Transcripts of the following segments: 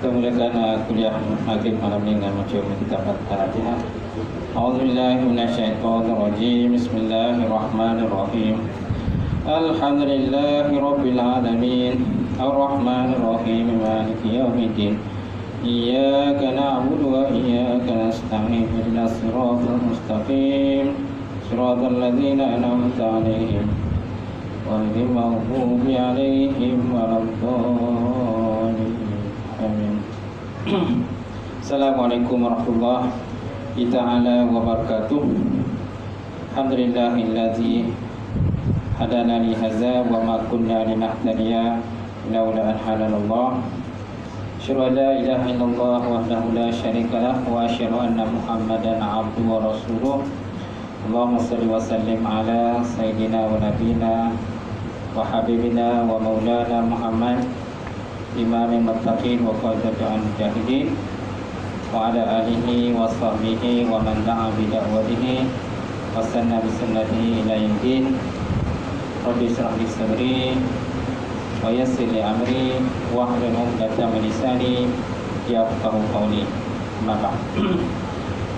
Kita mulakan kuliah maghrib malam ini dengan membaca kitab Al-Fatihah. A'udzubillahi minasyaitonirrajim. Bismillahirrahmanirrahim. Alhamdulillahi rabbil alamin. Ar-Rahmanirrahim. Maliki yaumiddin. Iyyaka na'budu wa iyyaka nasta'in. Ihdinas siratal mustaqim. Siratal ladzina an'amta 'alaihim ghairil maghdubi 'alaihim waladdallin. Amin. Assalamualaikum warahmatullahi ta'ala wabarakatuh. Alhamdulillahillazi hadana li hadza wa ma kunna linahtadiya laula an hadanallah. Asyhadu an la ilaha illallah wahdahu la syarikalah wa asyhadu anna Muhammadan 'abduhu wa rasuluh. Allahumma shalli wa sallim ala sayyidina wa nabiyina wa habibina wa maulana Muhammad imamil muttaqin wa qadatul mujahidin wa ala alihi wa sahbihi wa man da'a bi da'watihi wa sanna bi sunnatihi ila yaumil. Rabbi shrah li sadri wa yassir li amri wa hlul 'uqdatam min lisani yafqahu qawli. Amma ba'd.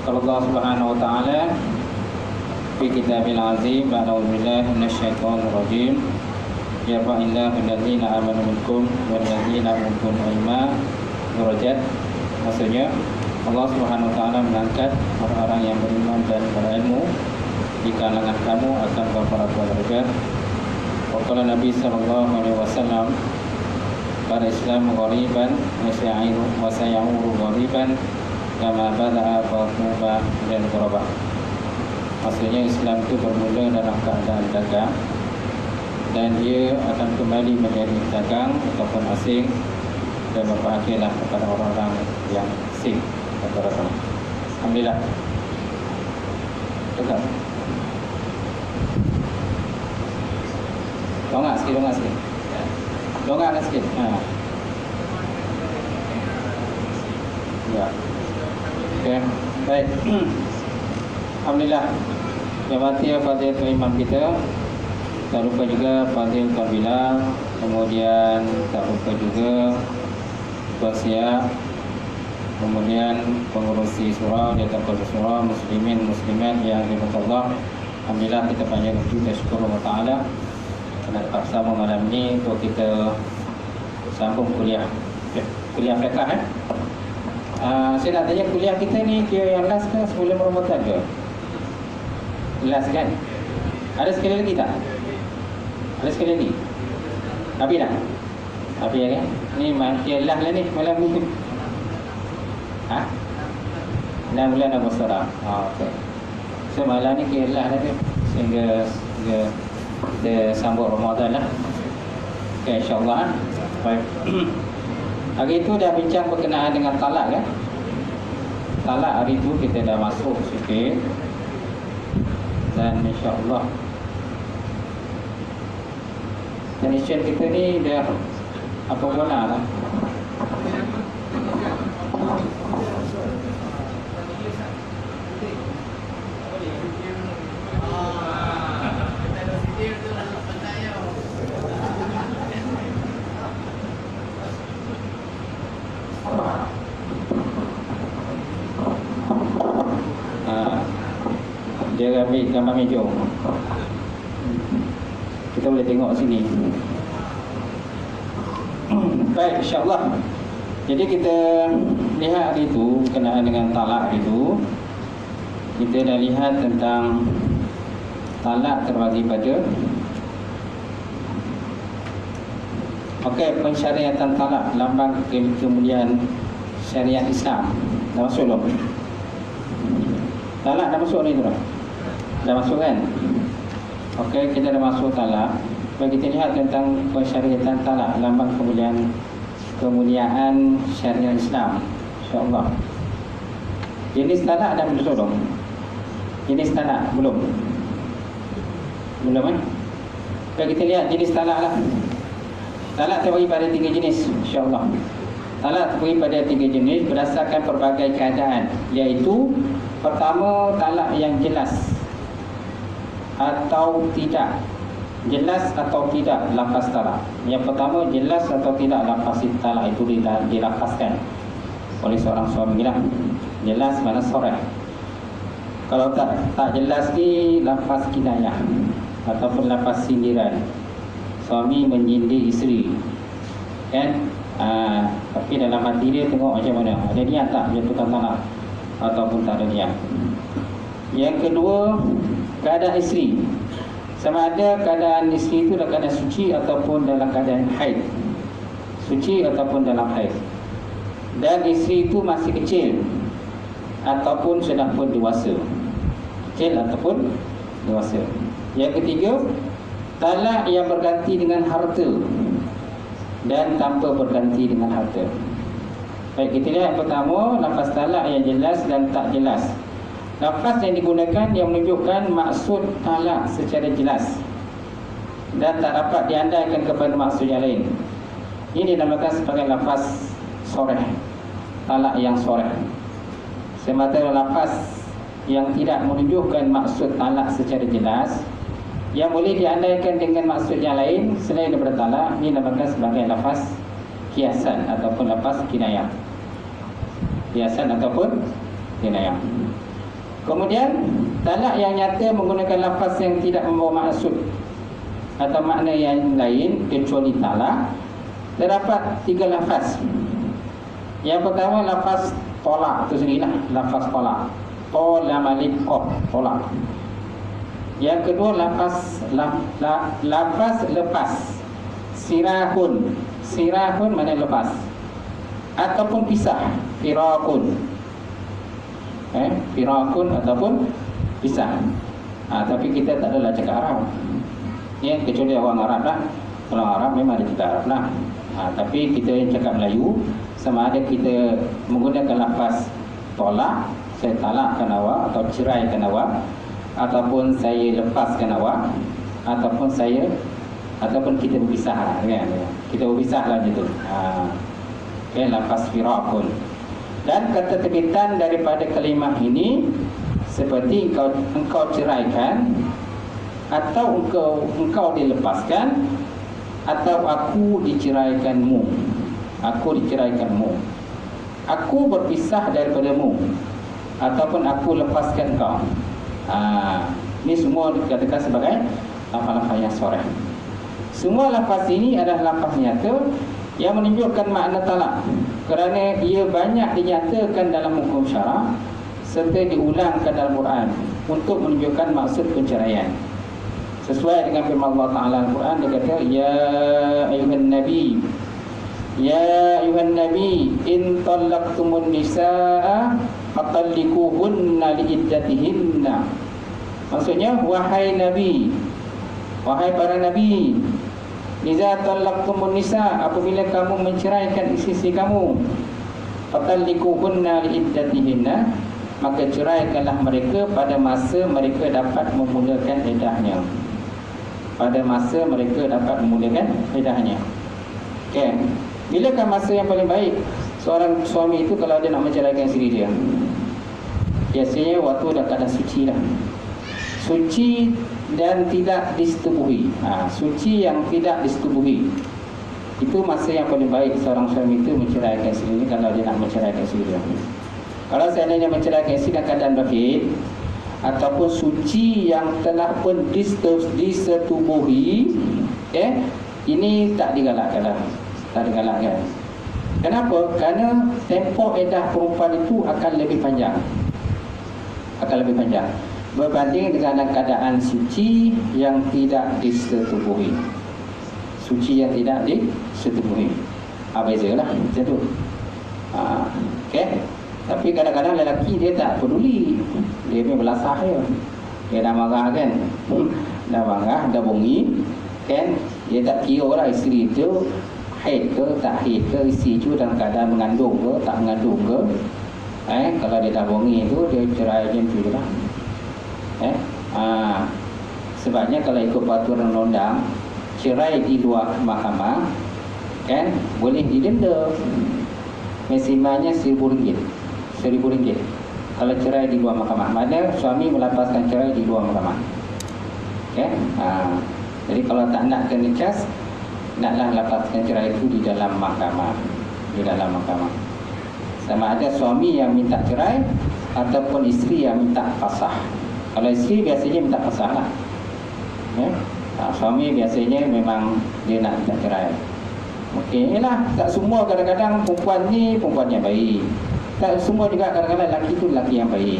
Qala Allah Subhanahu wa ta'ala fi kitabil azim, a'udzu billahi minasyaitonir rajim. Yarfa'illahu alladzina amanu minkum walladzina utul ilma darajat. Maksudnya Allah Subhanahu wa taala mengangkat orang-orang yang beriman dan berilmu di kalangan kamu akan beberapa derajat. Wa qala Nabi sallallahu alaihi wasallam, pada Islam ghariban wa sayaudu ghariban kama bada'a fatuba dan ghuraba. Maksudnya Islam itu bermula dalam keadaan dagang dan dia akan kembali menjadi dagang ataupun asing dan berbahagialah kepada orang-orang yang asing kepada Allah. Alhamdulillah. Tegak. Dongak sikit. Dongak sikit. Ya. Okey. Baik. Alhamdulillah. Yang fadilatul imam kita. Tak lupa juga Fadil Kabila, kemudian tak lupa juga Tuasya, kemudian pengurusi surau, dia takut surau, muslimin, muslimat yang dirahmati Allah. Alhamdulillah kita panjang kita syukur Allah Ta'ala kerana bersama malam ni untuk kita sambung kuliah fiqh. Saya nak tanya, kuliah kita ni kira yang last ke sebelum Ramadan ke? Last kan? Ada sekali lagi tak? Ada sekali lagi? Habis dah? Habis ya kan? Ni makialah lah ni malam ni. Ha? 6 bulan Agustus dah. Okey. So malam ni kialah dah tu. Sehingga kita sambut Ramadan lah. Okey, insya-Allah. Baik. Hari itu dah bincang berkenaan dengan talak kan? Talak hari itu kita dah masuk sikit. Dan insya-Allah nation kita ni dah apa guna lah. Dia ambil gambar meja. Kita boleh tengok sini. Baik, insya-Allah. Jadi kita lihat hari itu berkenaan dengan talak itu. Kita dah lihat tentang talak terbagi pada pensyariatan talak, lambang kemuliaan syariat Islam. Dah masuk belum? Talak dah masuk ni tu dah. Dah masuk kan? Okey, kita dah masuk talak. Bagi kita lihat tentang pensyariatan talak, lambang kemuliaan syariat Islam. Insya-Allah. Jenis talak dah belum? Jenis talak belum? Belum kan? Bagi kita lihat jenis talak lah. Talak terbagi pada 3 jenis, insya-Allah. Talak terbagi pada 3 jenis berdasarkan pelbagai keadaan, iaitu pertama, talak yang jelas atau tidak. jelas atau tidak lafaz talak. Yang pertama, jelas atau tidak lafaz talak itu dilafazkan oleh seorang suami lah. Jelas mana soreh. Kalau tak jelas ni lafaz kinayah ataupun lafaz sindiran. Suami menyindir isteri, kan? Tapi dalam hati dia tengok macam mana, ada niat tak jatuhkan talak ataupun tak ada niat. Yang kedua, keadaan isteri, sama ada keadaan isteri itu dalam keadaan suci ataupun dalam keadaan haid, suci ataupun dalam haid, dan isteri itu masih kecil ataupun sudah pun dewasa, kecil ataupun dewasa. Yang ketiga, talak yang berganti dengan harta dan tanpa berganti dengan harta. Baik, kita lihat yang pertama, lafaz talak yang jelas dan tak jelas. Lafaz yang digunakan yang menunjukkan maksud talak secara jelas dan tak dapat diandaikan kepada maksud yang lain, ini dinamakan sebagai lafaz soreh, talak yang soreh. Sementara lafaz yang tidak menunjukkan maksud talak secara jelas, yang boleh diandaikan dengan maksud yang lain selain daripada talak, ini dinamakan sebagai lafaz kiasan ataupun lafaz kinayah. Kiasan ataupun kinayah. Kemudian, talak yang nyata menggunakan lafaz yang tidak membawa maksud atau makna yang lain kecuali talak, terdapat 3 lafaz. Yang pertama, lafaz tolak itu sendirilah, lafaz tolak. Tolak malik tolak. Yang kedua, lafaz lepas. Sirahun. Sirahun maknanya lepas ataupun pisah. Firakun. Firakun ataupun pisah. Tapi kita tak adalah cakap Arab. Kecuali orang Arab lah. Kalau Arab memang ada cakap Arab lah. Tapi kita yang cakap Melayu, sama ada kita menggunakan lafaz tolak, saya talakkan awak atau ceraikan awak, ataupun saya lepaskan awak, ataupun kita berpisah, kan? Kita berpisah lah gitu. Lafaz firakun. Dan keterbitan daripada kalimah ini seperti engkau ceraikan, atau engkau dilepaskan, atau aku diceraikanmu. Aku diceraikanmu. Aku berpisah daripadamu, ataupun aku lepaskan kau. Ini semua dikatakan sebagai lafaz-lafaz yang soreh. Semua lafaz ini adalah lafaz nyata yang menunjukkan makna talak, kerana ia banyak dinyatakan dalam hukum syara serta diulangkan dalam Quran untuk menunjukkan maksud penceraian. Sesuai dengan firman Allah Ta'ala Al-Quran, dia kata, Ya ayuhan Nabi, Ya ayuhan Nabi, in talaqtumun nisa'a fatallikuhunna liiddatihinna. Maksudnya, wahai Nabi, wahai para Nabi, iza talaqtumun nisa', apabila kamu menceraikan isteri kamu, fatallikuhunna liiddatihinna, maka ceraikanlah mereka pada masa mereka dapat memulakan iddahnya. Pada masa mereka dapat memulakan iddahnya. Okay. Bilakah masa yang paling baik seorang suami itu kalau dia nak menceraikan isteri dia? Biasanya waktu dah keadaan suci dah. Suci dan tidak disetubuhi. Suci yang tidak disetubuhi, itu masa yang paling baik seorang suami itu menceraikan isteri dia kalau dia nak menceraikan isteri dia. Kalau seandainya menceraikan isteri dalam keadaan bangkit ataupun suci yang telah pun disetubuhi, ini tak digalakkan lah. Tak digalakkan. Kenapa? Kerana tempoh iddah perempuan itu akan lebih panjang. Akan lebih panjang berbanding dengan keadaan suci yang tidak disetubuhi. Suci yang tidak disetubuhi, bezalah macam tu. Okay. Tapi kadang-kadang lelaki dia tak peduli, dia punya belasah je. Dia dah marah kan, dah marah, dah bunyi kan, dia tak kira lah isteri itu haid ke tak haid ke, isteri itu dalam keadaan mengandung ke tak mengandung ke. Kalau dia dah bunyi tu, dia cerai macam tu je lah. Sebabnya kalau ikut peraturan undang, cerai di luar mahkamah kan boleh didenda, maksimumnya RM1,000. RM1,000 kalau cerai di luar mahkamah. Mana suami melapaskan cerai di luar mahkamah. Okay? Jadi kalau tak nak ke nikah, naklah lepaskan cerai itu di dalam mahkamah. Di dalam mahkamah. Sama ada suami yang minta cerai ataupun isteri yang minta fasah. Kalau isteri biasanya minta fasah lah. Ya? Suami biasanya memang dia nak minta cerai. Okey lah, tak semua kadang-kadang perempuan ni perempuan yang baik. Tak semua juga kadang-kadang lelaki tu lelaki yang baik.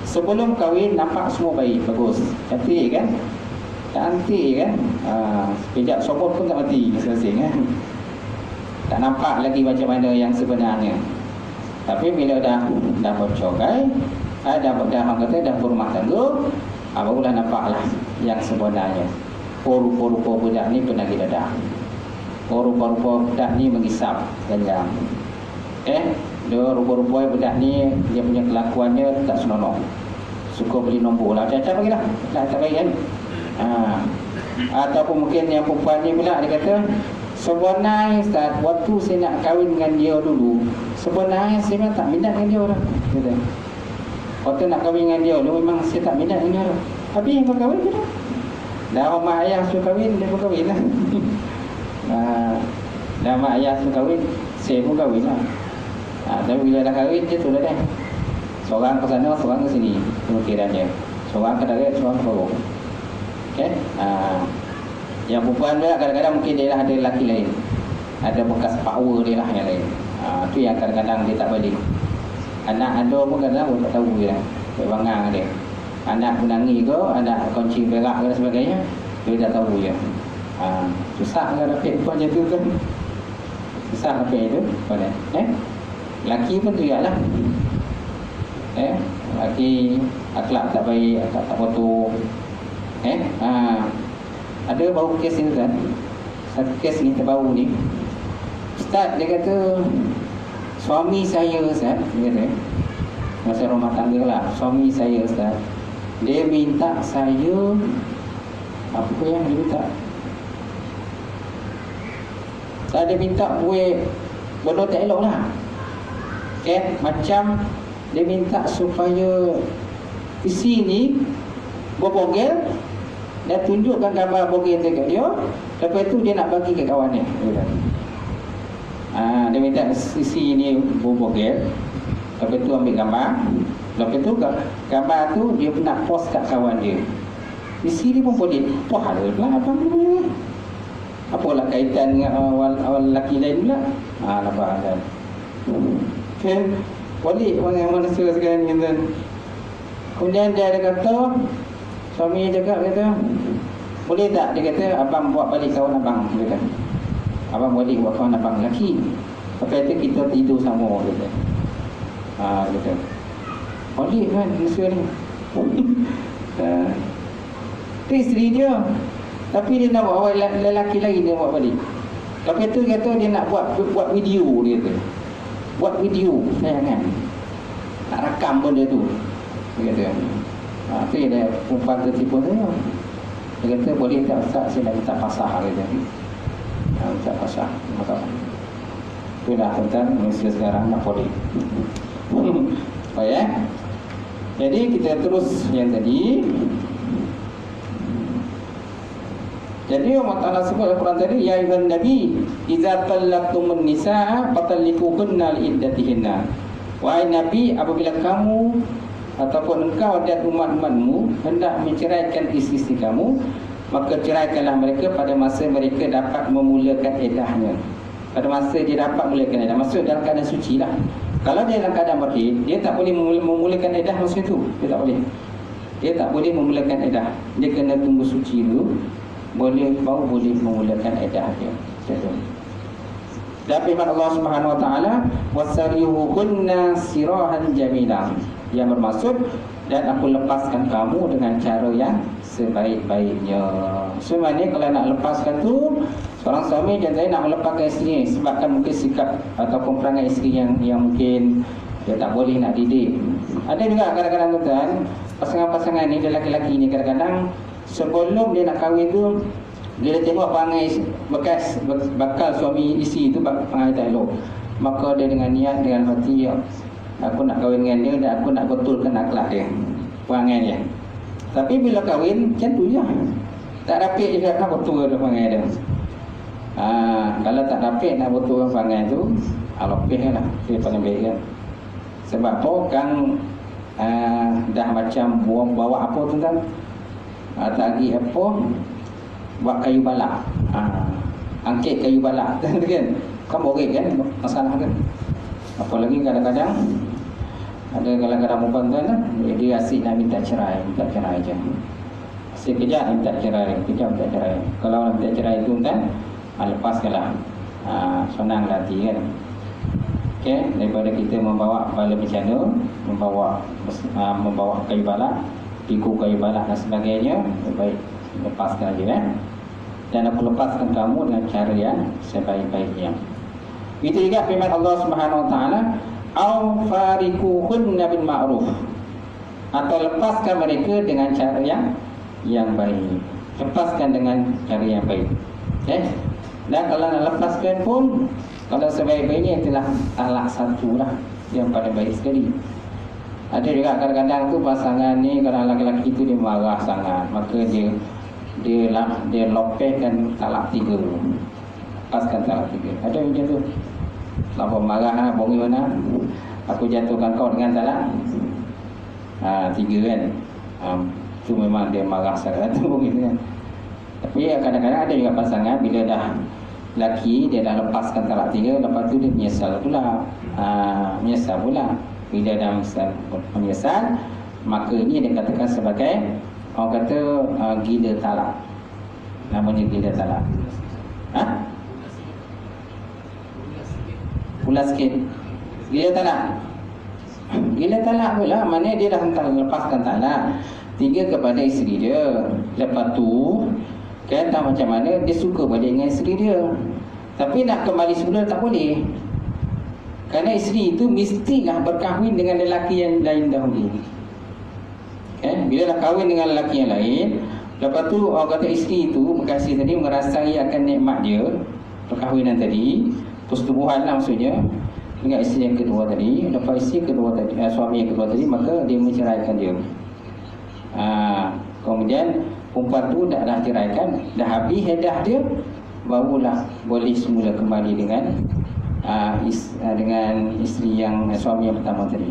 Sebelum kahwin nampak semua baik, bagus, cantik kan? Cantik kan? Sekejap sopor pun tak mati masing-masing kan? Tak nampak lagi macam mana yang sebenarnya. Tapi bila dah bercerai, dah orang kata dah berumah tangga, barulah nampaklah yang sebenarnya. Rupa-rupa budak ni penagih dadah. Rupa-rupa budak ni mengisap ganjang. Dia rupa-rupa budak ni dia punya kelakuannya tak senonoh. Suka beli nombor lah. Macam-macam bagilah. Tak baik kan? Ataupun mungkin yang perempuan ni pula dia kata, sebenarnya Ustaz, waktu saya nak kahwin dengan dia dulu, sebenarnya saya memang tak minat dengan dia dah. Kata. Waktu nak kahwin dengan dia dulu memang saya tak minat dengan dia dah. Tapi yang kau kahwin ke dah? Dah mak ayah suruh kahwin, dia pun kahwin lah. Dah mak ayah suruh kahwin, saya pun kahwin lah. Tapi bila dah kahwin, dia tu dah dah. Seorang ke sana, seorang ke sini pemikirannya. Seorang ke darat, seorang ke bawah. Okay? Yang perempuan pula kadang-kadang mungkin dia lah ada lelaki lain, ada bekas power dia lah yang lain. Itu yang kadang-kadang dia tak balik. Anak ada pun kadang-kadang pun tak tahu dia lah, dia bangang dia. Anak menangis ke, anak kunci berak ke dan sebagainya, dia tak tahu dia. Susah kan dapat perempuan macam tu kan. Susah dapat itu pada. Lelaki pun tu lah. Lelaki akhlak tak baik, akhlak tak kotor. Ada baru kes ni kan. Satu kes ni terbaru ni. Ustaz dia kata, suami saya Ustaz, dia kata, masa rumah tangga lah, suami saya Ustaz, dia minta saya, apa yang dia minta? Dia minta buat benda tak elok lah. Macam dia minta supaya isi ni berbogel dan tunjukkan gambar bogel dia kat dia. Lepas tu dia nak bagi ke kawan dia. Dia minta isi ni berbogel. Lepas tu ambil gambar. Lepas tu gambar tu dia nak post kat kawan dia. Isi ni pun boleh. Wah, ada pula apa ni? Apalah kaitan dengan awal lelaki lain pula? Nampak kan? Balik manusia sekarang ni kan. Kemudian dia ada kata, suami dia kata, boleh tak? Dia kata, abang buat balik kawan abang. Dia kata, abang balik buat kawan abang lelaki. Lepas tu kita tidur sama. Dia kata, dia kata, balik kan manusia ni. Itu isteri dia. Tapi dia nak buat lelaki lain dia buat balik. Lepas tu kata dia nak buat video dia kata. Buat video sayangan. Nak rakam pun dia tu. Dia kata. Tu yang dia perempuan tertipu saya. Dia kata boleh tak Ustaz saya nak minta pasah dia. Minta pasah. Itulah tentang manusia sekarang nak boleh. Baik. Jadi kita terus yang tadi. Jadi Allah Ta'ala sebut Al-Quran tadi, ya ayuhan nabi idza talaqtumun nisaa fatalliquhunna liiddatihinna. Wahai nabi, apabila kamu ataupun engkau dan umat-umatmu hendak menceraikan isteri kamu, maka ceraikanlah mereka pada masa mereka dapat memulakan iddahnya. Pada masa dia dapat memulakan iddah, maksud dalam keadaan suci lah. Kalau dia dalam keadaan berhaid, dia tak boleh memulakan iddah masa itu. Dia tak boleh. Dia tak boleh memulakan iddah. Dia kena tunggu suci dulu. Baru boleh memulakan iddah dia. Dan firman Allah Subhanahu Wa Taala, wasarihuhunna sirahan jamila, yang bermaksud dan aku lepaskan kamu dengan cara yang sebaik-baiknya. Sebenarnya kalau nak lepaskan tu, seorang suami jangan nak melepaskan isteri sebabkan mungkin sikap ataupun perangai isteri yang mungkin dia tak boleh nak didik. Ada juga kadang-kadang tuan, pasangan-pasangan ni, lelaki-lelaki ni kadang-kadang sebelum dia nak kahwin tu, dia tengok perangai bekas bakal suami isteri tu perangai tak elok, maka dia dengan niat, dengan hati, aku nak kahwin dengan dia dan aku nak betulkan akhlak dia, perangai dia. Tapi bila kahwin macam tu je. Tak rapik juga nak betul orang panggil dia. Kalau tak rapik nak betul orang panggil tu, alopih lah. Dia paling baik kan. Sebab apa kan dah macam buang bawa apa tu kan? Tak lagi apa, buat kayu balak. Angkit kayu balak kan? Kan borek kan masalah kan. Apalagi kadang-kadang ada kadang-kadang perempuan kan, dia asyik nak minta cerai je. Sekejap minta cerai, kejap minta cerai. Kalau nak minta cerai itu kan, lepaskanlah. Senang hati kan. Okey, daripada kita membawa bala bencana, membawa kayu balak, pikul kayu balak dan sebagainya, lebih baik lepaskan aja kan. Dan aku lepaskan kamu dengan cara yang sebaik-baiknya. Itu juga firman Allah Subhanahu Wa Taala, "Au fariquhunna bil ma'ruf." Atau lepaskan mereka dengan cara yang baik. Lepaskan dengan cara yang baik. Okey. Dan kalau nak lepaskan pun, kalau sebaik-baiknya itulah talak satu lah yang paling baik sekali. Ada juga kadang-kadang tu pasangan ni, kalau lelaki itu dia marah sangat, maka dia lopehkan talak 3. Lepaskan talak 3. Ada macam tu. Lapa marah lah, bongi mana, aku jatuhkan kau dengan talak 3 kan. Tu memang dia marah sangat tu bongi kan. Tapi kadang-kadang ada juga pasangan bila dah laki dia dah lepaskan talak 3, lepas tu dia menyesal pula. Bila dah menyesal, maka ini dia katakan sebagai, orang kata gila talak. Namanya gila talak. Pula sikit. Gila talak. Gila talak pula, maknanya dia dah lepaskan talak 3 kepada isteri dia. Lepas tu kan tak macam mana dia suka balik dengan isteri dia, tapi nak kembali semula tak boleh, kerana isteri itu mestilah berkahwin dengan lelaki yang lain dahulu. Bila dah kahwin dengan lelaki yang lain, lepas tu orang kata isteri itu berkasih tadi merasai akan nikmat dia perkahwinan tadi, persetubuhan lah maksudnya, dengan isteri yang kedua tadi. Lepas isteri kedua tadi, suami yang kedua tadi, maka dia menceraikan dia. Kemudian perempuan tu dah ceraikan, dah habis iddah dia, barulah boleh semula kembali dengan isteri yang suami yang pertama tadi,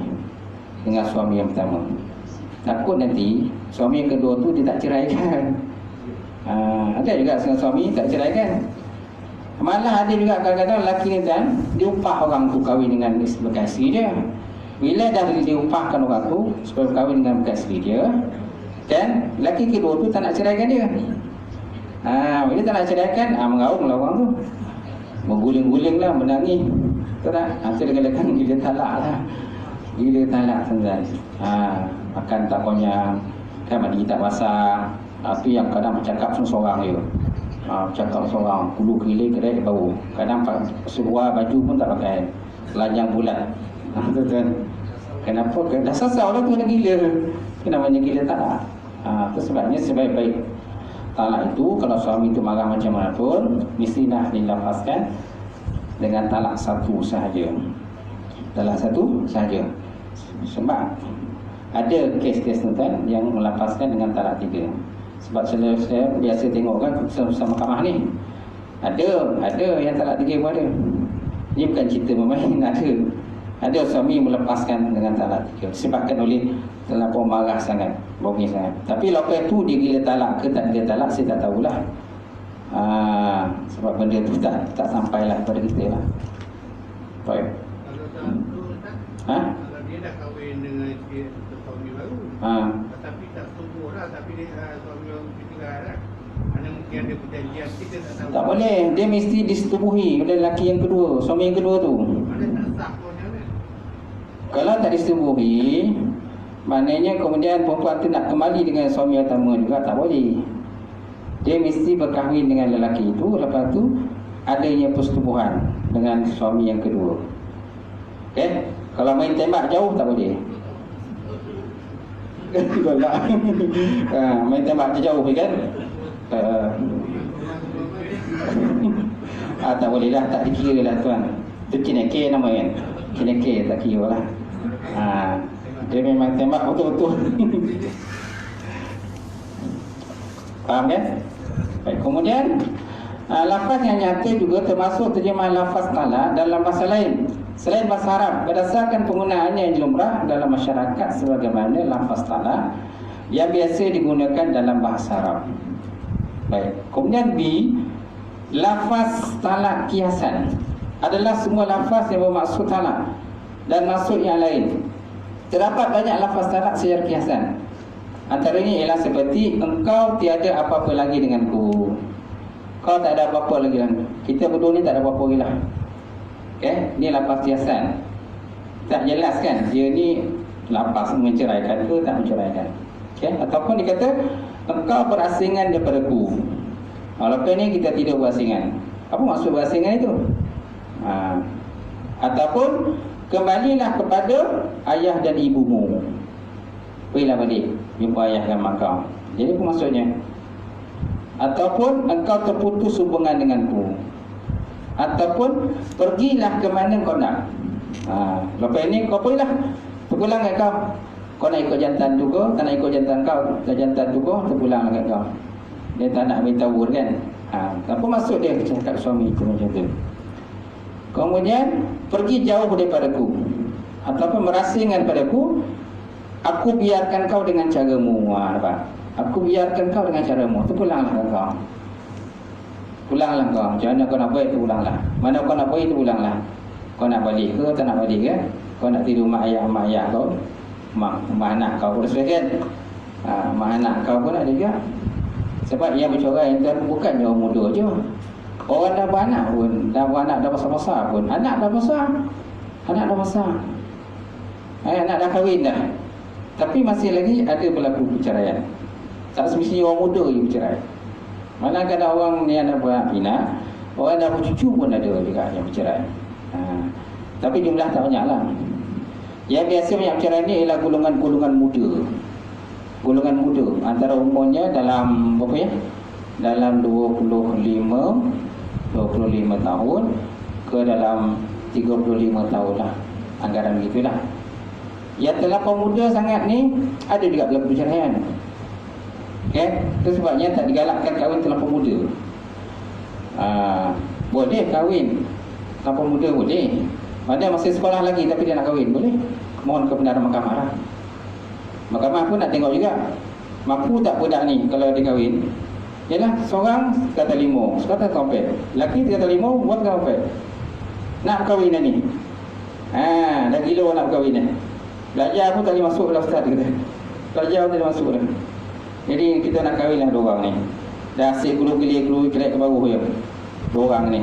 dengan suami yang pertama. Takut nanti suami yang kedua tu dia tak ceraikan. Ada juga suami tak ceraikan. Malah ada juga kadang-kadang lelaki ni kan, dia upah orang tu kahwin dengan bekas isteri dia. Bila dah diupahkan orang tu supaya kahwin dengan bekas isteri dia, dan lelaki kedua tu tak nak ceraikan dia. Bila tak nak ceraikan, mengaum lah orang tu, berguling-guling lah, menangis. Betul tak? Itu dia gila talak lah. Gila talak sebenarnya. Makan tak banyak, kan mandi tak basah. Itu yang kadang bercakap seorang je. Bercakap seorang, kulu keliling kedai bau. Kadang seluar baju pun tak pakai, telanjang bulat. Betul kan? Kenapa? Dah sasau lah tu, dah gila. Kenapa gila talak? Itu sebabnya sebaik-baik talak itu, kalau suami itu marah macam mana pun, mesti nak dilepaskan dengan talak 1 sahaja. Talak 1 sahaja. Sebab ada kes-kes tuan yang melepaskan dengan talak 3. Sebab saya biasa tengok kan sama mahkamah ni, ada yang talak 3 pun ada. Ini bukan cerita bermain. Ada suami melepaskan dengan talak 3 disebabkan oleh terlalu marah sangat, bongis sangat. Tapi lepas tu dia gila talak ke tak gila talak, saya tak tahulah. Sebab benda tu tak sampailah pada kita lah. Baik. Kalau dia dah kahwin dengan suami baru, tapi tak setubuh lah, tapi dia suami baru ditinggal lah. Mana mungkin ada perjanjian, kita tak tahu. Tak boleh, dia mesti disetubuhi oleh lelaki yang kedua, suami yang kedua tu. Mana tak sah pun kan? Kalau tak disetubuhi, maknanya kemudian perempuan tu nak kembali dengan suami yang pertama juga tak boleh. Dia mesti berkahwin dengan lelaki itu, lepas tu adanya persetubuhan dengan suami yang kedua. Okey? Kalau main tembak jauh tak boleh. Main tembak jauh kan? Tak boleh lah, tak dikira lah tuan. Itu kineke nama kan? Kineke tak kira lah. Dia memang tembak betul-betul. Faham kan? Baik, kemudian lafaz yang nyata juga termasuk terjemahan lafaz talak dalam bahasa lain selain bahasa Arab berdasarkan penggunaannya yang lumrah dalam masyarakat, sebagaimana lafaz talak yang biasa digunakan dalam bahasa Arab. Baik, kemudian B, lafaz talak kiasan adalah semua lafaz yang bermaksud talak dan maksud yang lain. Terdapat banyak lafaz talak secara kiasan. Antaranya ialah seperti engkau tiada apa-apa lagi denganku. Kau tak ada apa-apa lagi dengan kita berdua ni, tak ada apa-apa lagi lah. Okay? Ni lafaz kiasan. Tak jelas kan dia ni lafaz menceraikan ke tak menceraikan. Okay? Ataupun dikata engkau berasingan daripadaku. Lepas ni kita tidak berasingan. Apa maksud berasingan itu? Ataupun kembalilah kepada ayah dan ibumu. Pergilah balik jumpa ayah dan mak kau. Jadi apa maksudnya? Ataupun engkau terputus hubungan denganku. Ataupun pergilah ke mana kau nak. Lepas ni kau pergilah. Terpulang kat kau. Kau nak ikut jantan tu ke? Tak nak ikut jantan kau. Jantan tu ke? Terpulang kat kau. Dia tak nak beritahu kan. Apa maksud dia cakap suami itu macam tu? Kemudian pergi jauh daripadaku. Ataupun merasingan padaku. Aku biarkan kau dengan caramu. Nampak? Aku biarkan kau dengan caramu. Terpulanglah kau. Pulanglah kau. Macam mana kau nak buat itu pulanglah. Mana kau nak buat itu pulanglah. Kau nak balik ke? Tak nak balik ke? Kau nak tidur mak ayah kau, mak anak kau pun sebagian. Mak anak kau pun ada juga. Sebab yang bercerai itu bukannya orang muda je. Orang dah beranak pun, dah beranak dah besar-besar pun. Anak dah besar. Anak dah besar. Anak dah kahwin dah. Tapi masih lagi ada berlaku perceraian. Tak semestinya orang muda yang bercerai. Malah kadang orang ni ada beranak pinak, orang dah bercucu pun ada juga yang bercerai. Tapi jumlah tak banyak lah. Yang biasa banyak bercerai ni ialah golongan-golongan muda. Golongan muda antara umurnya dalam berapa ya? Dalam 25 tahun ke dalam 35 tahun lah. Anggaran begitulah. Yang terlampau muda sangat ni ada juga berlaku perceraian. Okay? Itu sebabnya tak digalakkan kahwin terlampau muda. Boleh kahwin terlampau muda, boleh. Ada masih sekolah lagi tapi dia nak kahwin, boleh. Mohon kebenaran mahkamah lah. Mahkamah pun nak tengok juga mampu tak budak ni kalau dia kahwin. Yalah, seorang kata 5, sekata kompet. Lelaki kata 5, buat kompet. Nak kahwin ni. Dah gila nak kahwin ni. Belajar pun tak boleh masuk lah ustaz kata. Belajar pun tak boleh masuk lah. Jadi kita nak kahwin lah dua orang ni. Dah asyik gulu-gili kelek ke bawah je dua orang ni.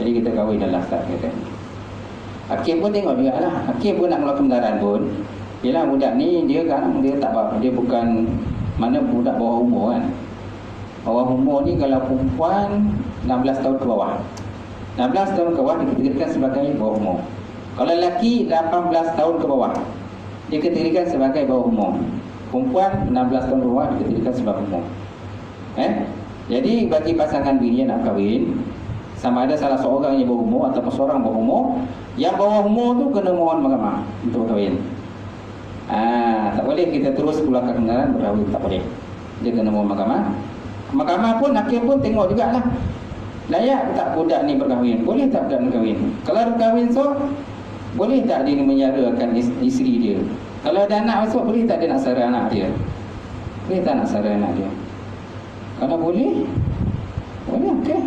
Jadi kita kahwin dah lah ustaz kata. Hakim pun tengok juga lah. Hakim pun nak melakukan kebenaran pun. Yelah budak ni dia kan dia tak apa. Dia bukan mana budak bawah umur kan. Bawah umur ni kalau perempuan 16 tahun ke bawah. 16 tahun ke bawah dikategorikan sebagai bawah umur. Kalau lelaki 18 tahun ke bawah dikategorikan sebagai bawah umur. Perempuan 16 tahun ke bawah dikategorikan sebagai umur. Jadi bagi pasangan bini yang nak kahwin, sama ada salah seorang yang bawah umur ataupun seorang bawah umur, yang bawah umur tu kena mohon mahkamah untuk kahwin. Tak boleh kita terus keluarkan kebenaran berkahwin, tak boleh. Dia kena mohon mahkamah. Mahkamah pun, hakim pun tengok jugalah layak tak budak ni berkahwin, boleh tak budak ni kahwin. Kalau berkahwin so boleh tak dia menyarakan isteri dia. Kalau ada anak masuk, boleh tak dia nak sara anak dia. Boleh tak nak sara anak dia. Kalau boleh, boleh, okey.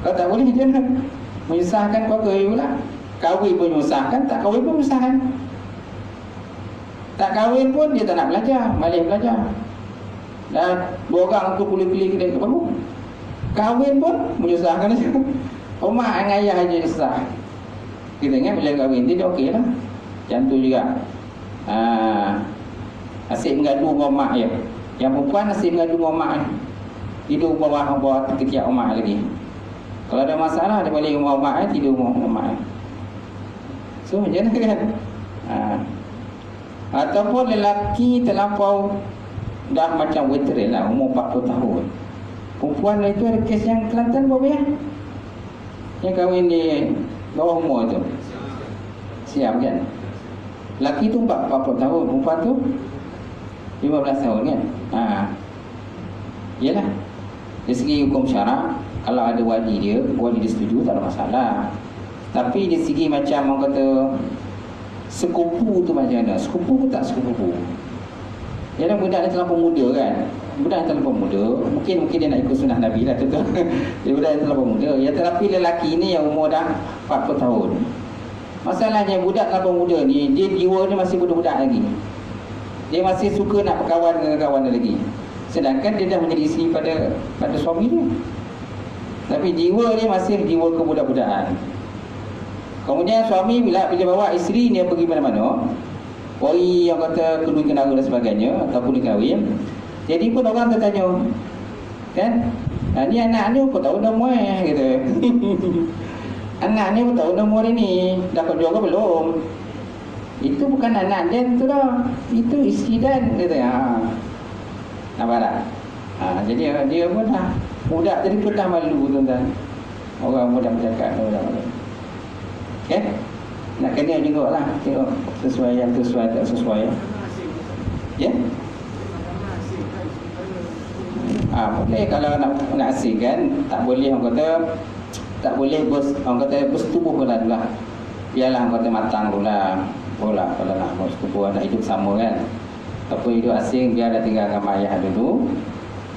Kalau tak boleh, dia nak menyusahkan keluarga dia pula. Kahwin pun menyusahkan, tak kahwin pun menyusahkan. Tak kahwin pun dia tak nak belajar, malas belajar. Dan dua orang tu kulit-kulit kedai ke baru. Kahwin pun menyusahkan saja. Rumah dengan ayah aja susah. Kita ingat bila kahwin dia okey lah. Macam tu juga. Asyik mengadu dengan mak je. Yang perempuan asyik mengadu dengan mak ni. Tidur bawah ketiak mak lagi. Kalau ada masalah dia balik rumah mak tidur rumah mak. So macam mana kan? Ataupun lelaki terlampau dah macam veteran lah, umur 40 tahun. Perempuan itu ada kes yang Kelantan berapa ya? Yang kahwin di bawah umur tu siap kan? Lelaki tu 40 tahun, perempuan tu 15 tahun kan? Yalah, dari segi hukum syarak, kalau ada wali dia setuju, tak ada masalah. Tapi dari segi macam orang kata sekupu tu macam mana? Sekupu tak sekupu? Yalah, budak dia terlampau muda kan. Budak yang terlampau muda, mungkin dia nak ikut sunnah Nabi lah tu. Dia budak yang terlampau muda. Ya, tetapi lelaki ni yang umur dah 40 tahun. Masalahnya budak terlampau muda ni, dia jiwa ni masih budak-budak lagi. Dia masih suka nak berkawan dengan kawan dia lagi. Sedangkan dia dah menjadi isteri pada suami dia. Tapi jiwa dia masih jiwa kebudak-budakan. Kemudian suami bila bawa isteri dia pergi mana-mana, yang kata kedui kenara dan sebagainya, ataupun dikahwin, jadi pun orang tertanya, kan? Ni anak ni kau tahu dah muai gitu. Anak ni kau tahu dah muai ni, dah kerja ke belum? Itu bukan anak dia tu dah. Itu isteri dan gitu. Nampak tak? Jadi dia pun dah budak tadi pun dah malu tuan-tuan. Orang muda bercakap malu. Okay? Nak kena juga lah. Tengok sesuai yang sesuai tak sesuai. Ya? Boleh kalau nak asingkan, tak boleh orang kata, tak boleh orang kata bersetubuh pula lah. Biarlah orang kata matang pula. Bola kalau nak bersetubuh nak hidup sama kan. Ataupun hidup asing, biar dah tinggalkan mak ayah dulu.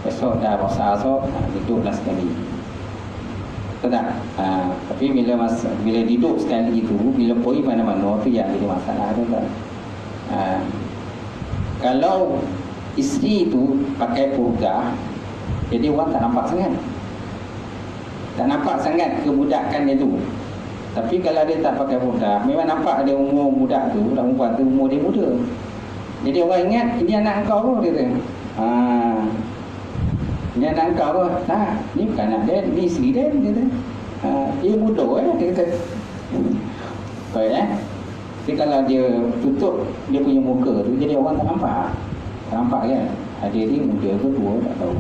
Besok dah besar esok, hiduplah sekali. Betul tak? Tapi bila hidup sekali itu, bila pergi mana-mana tu yang jadi masalah tu kan. Kalau isteri tu pakai purdah, jadi orang tak nampak sangat. Tak nampak sangat kebudakan dia tu. Tapi kalau dia tak pakai purdah, memang nampak dia umur budak tu, budak perempuan tu umur dia muda. Jadi orang ingat, ini anak kau pun dia kata. Ini anak kau pun. Tak, ni bukan anak dia, ni isteri dia kata. Dia muda dia kata. Baik Jadi kalau dia tutup dia punya muka tu, jadi orang tak nampak. Tak nampak kan? Dia muda ke tua, tak tahu.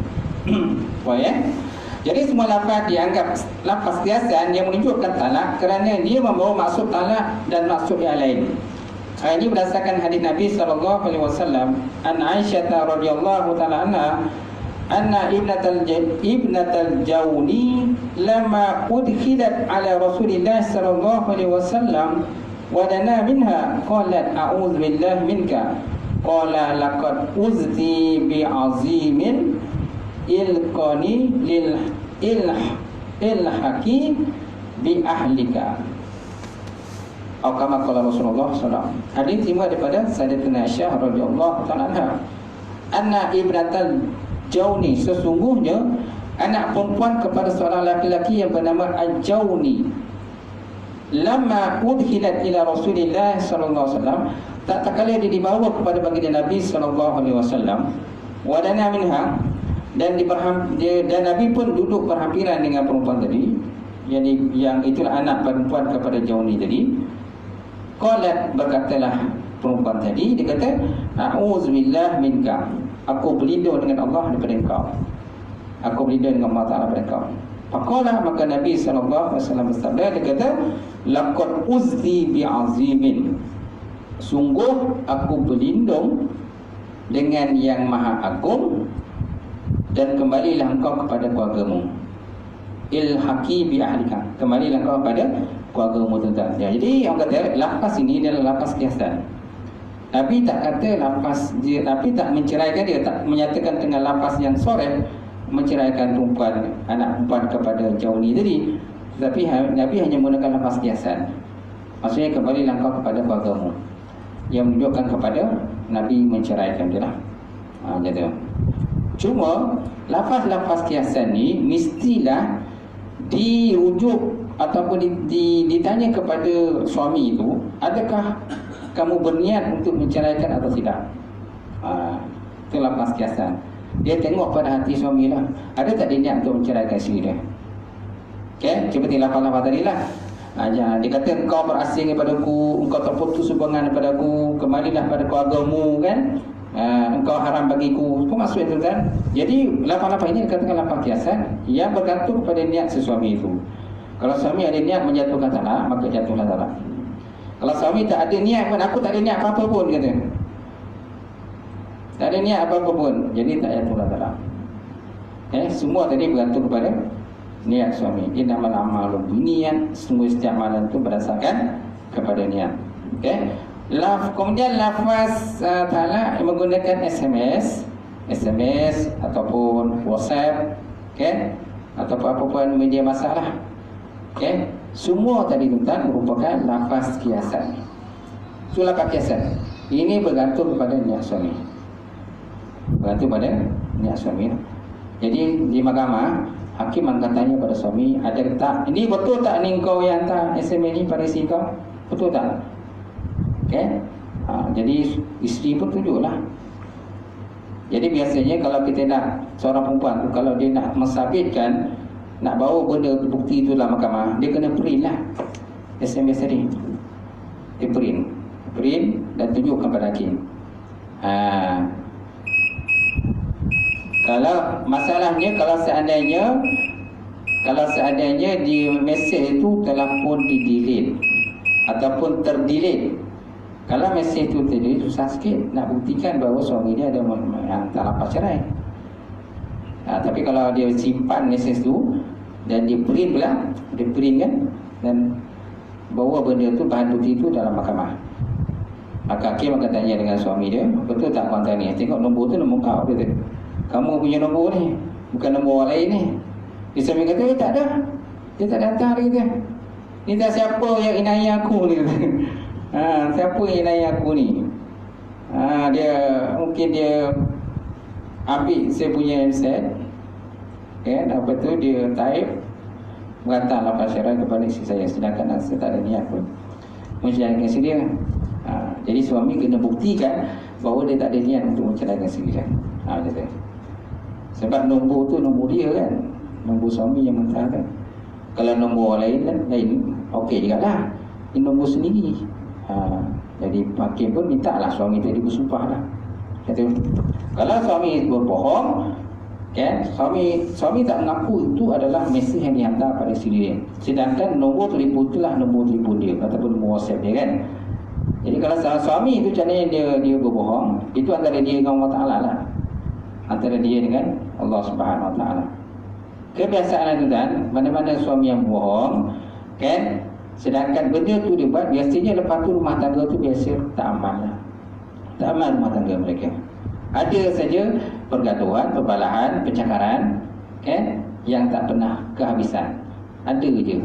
Baik Jadi semua lafaz dianggap lafaz kiasan yang menunjukkan talak kerana dia membawa maksud talak dan maksud yang lain. Ini berdasarkan hadis Nabi sallallahu alaihi wasallam, an Aisyah radhiyallahu taala anna ibnatal Jawni lama udkhilat ala Rasulillah sallallahu alaihi wasallam wa dana minha qalat a'udzu billahi minka qala laqad uzti bi azimin ilqani lil ilhaqi bi ahlika. Atau kama qala Rasulullah sallallahu alaihi wasallam. Hadis diterima daripada Sayyidatina Aisyah radhiyallahu taala anha. Anna ibnatal Jawni, sesungguhnya anak perempuan kepada seorang lelaki yang bernama Al-Jawni, lama udkhilat ila Rasulillah sallallahu alaihi wasallam, tak kala dia dibawa kepada baginda Nabi sallallahu alaihi wasallam, wa dana minha, dan Nabi pun duduk berhampiran dengan perempuan tadi, yang itulah anak perempuan kepada Jawni tadi. Qalat, berkatalah perempuan tadi, dia kata a'udzubillah minka, aku berlindung dengan Allah daripada engkau. Aku berlindung dengan Allah Ta'ala daripada engkau. Faqala, maka Nabi sallallahu alaihi wasallam bersabda, dia kata laqad uzti bi'azimin, sungguh aku berlindung dengan yang maha agung, dan kembalilah engkau kepada keluargamu. Ilhaqi bi ahlika, kembalilah engkau kepada keluargamu tuan-tuan. Jadi orang kata lafaz ini adalah lafaz kiasan. Nabi tak kata lafaz dia, Nabi tak menceraikan dia, tak menyatakan dengan lafaz yang soreh menceraikan perempuan, anak perempuan kepada Jawni tadi. Tapi Nabi hanya menggunakan lafaz kiasan. Maksudnya kembalilah engkau kepada keluargamu, yang menunjukkan kepada Nabi menceraikan dia lah. Gitu. Cuma lafaz-lafaz kiasan ni mestilah dirujuk ataupun ditanya kepada suami itu, adakah kamu berniat untuk menceraikan atau tidak? Itu lafaz kiasan. Dia tengok pada hati suami lah, ada tak dia niat untuk menceraikan isteri dia. Okay? Seperti lafaz-lafaz tadi lah. Dia kata engkau berasing daripada aku, engkau terputus hubungan daripada aku, kembalilah pada keluargamu kan. Engkau haram bagiku. Apa maksud itu kan? Jadi lafaz-lafaz ini dikatakan lafaz kiasan yang bergantung kepada niat si suami itu. Kalau suami ada niat menjatuhkan talak, maka jatuhlah talak. Kalau suami tak ada niat pun, aku tak ada niat apa-apa pun kata, tak ada niat apa-apa pun, jadi tak jatuhlah talak. Semua tadi bergantung kepada niat suami. Innamal a'malu binniyat, semua setiap amalan itu berdasarkan kepada niat. Kemudian lafaz talak menggunakan SMS ataupun WhatsApp, ataupun apa-apa media masalah. Semua tadi tuan merupakan lafaz kiasan. Itu lafaz kiasan. Ini bergantung kepada niat suami. Bergantung pada niat suami. Jadi di mahkamah, hakim akan tanya pada suami, ada tak? Ini betul tak ni kau yang hantar SMS ni pada isteri kau? Betul tak? Jadi isteri pun tunjuklah. Jadi biasanya kalau kita nak, seorang perempuan tu kalau dia nak mensabitkan, nak bawa benda bukti itu dalam mahkamah, dia kena print lah SMS tadi. Dia print dan tunjukkan pada hakim. Kalau masalahnya, kalau seandainya di mesej itu telah pun di-delete ataupun ter-delete. Kalau mesej itu ter-delete, susah sikit nak buktikan bahawa suami dia ada hantar lapar cerai. Tapi kalau dia simpan mesej itu dan dia print pula, dia print kan, dan bawa benda itu, bahan bukti itu dalam mahkamah, maka hakim akan tanya dengan suami dia, betul tak kau hantar ni? Tengok nombor tu nombor kau, dia kata, kamu punya nombor ni, bukan nombor orang lain ni. Dia suami kata, tak ada, dia tak datang lagi dia. Ni tak siapa yang inai aku ni. Siapa yang inai aku ni? Dia mungkin dia ambil saya punya handset, lepas tu dia type, menghantar lapar syarat kepada isteri saya, sedangkan saya tak ada niat pun menceraikan isteri dia. Jadi suami kena buktikan bahawa dia tak ada niat untuk menceraikan isteri dia. Sebab nombor tu nombor dia kan, nombor suami yang menghantar kan. Kalau nombor lain okey juga lah, ini nombor sendiri. Jadi hakim pun minta lah suami tadi bersumpah lah. Kata, kalau suami berbohong, suami tak mengaku itu adalah mesej yang dihantar pada isteri dia, sedangkan nombor telefon itulah nombor telefon dia ataupun nombor WhatsApp dia kan. Jadi kalau suami itu caranya dia berbohong, itu antara dia dengan Allah Ta'ala lah, antara dia dengan Allah Subhanahu Wa Ta'ala. Kebiasaan itu kan, mana-mana suami yang bohong kan, sedangkan benda tu dia buat, biasanya lepas tu rumah tangga tu biasa tak aman lah. Tak aman rumah tangga mereka. Ada saja pergaduhan, perbalahan, pencakaran yang tak pernah kehabisan. Ada je.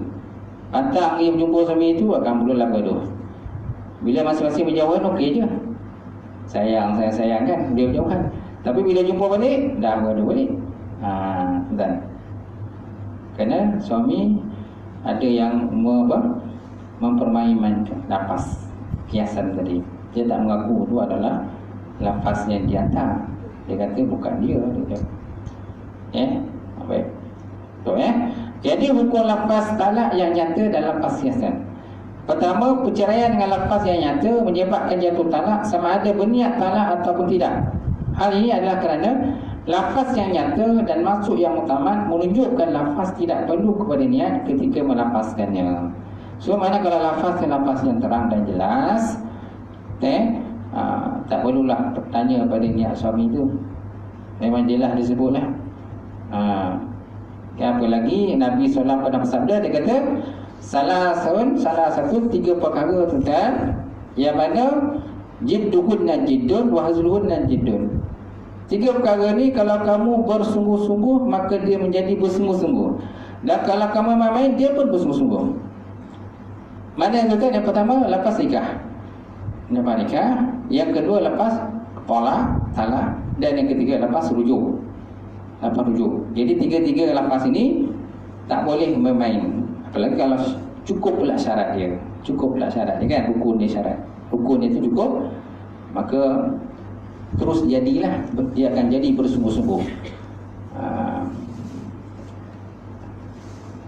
Pantang dia berjumpa suami itu akan mulalah gaduh. Bila masing-masing berjauhan, okey je, sayang kan, dia berjauhan. Tapi bila jumpa balik, dah gaduh balik. Dan kerana suami ada yang mempermainkan lafaz kiasan tadi. Dia tak mengaku itu adalah lafaz yang dihantar. Dia kata bukan dia. Baik. Betul Jadi hukum lafaz talak yang nyata dalam lafaz kiasan. Pertama, perceraian dengan lafaz yang nyata menyebabkan jatuh talak sama ada berniat talak ataupun tidak. Hal ini adalah kerana lafaz yang nyata dan maksud yang muktamad menunjukkan lafaz tidak perlu kepada niat ketika melafazkannya. So mana kalau lafaz yang terang dan jelas, tak perlulah bertanya pada niat suami itu, memang jelas disebutlah. Apa lagi Nabi SAW pernah bersabda, dia kata salah satu tiga perkara tentang yang mana jidduhunna jiddun wa hazluhunna jiddun. Tiga perkara ni kalau kamu bersungguh-sungguh, maka dia menjadi bersungguh-sungguh. Dan kalau kamu main-main, dia pun bersungguh-sungguh. Mana yang kata? Yang pertama, lepas nikah. Yang kedua, lepas talak. Dan yang ketiga, lepas rujuk. Jadi tiga-tiga lepas ini tak boleh main-main. Apalagi kalau cukup pula syarat dia kan, rukun dia syarat. Rukun itu cukup, maka terus jadilah, dia akan jadi bersungguh-sungguh.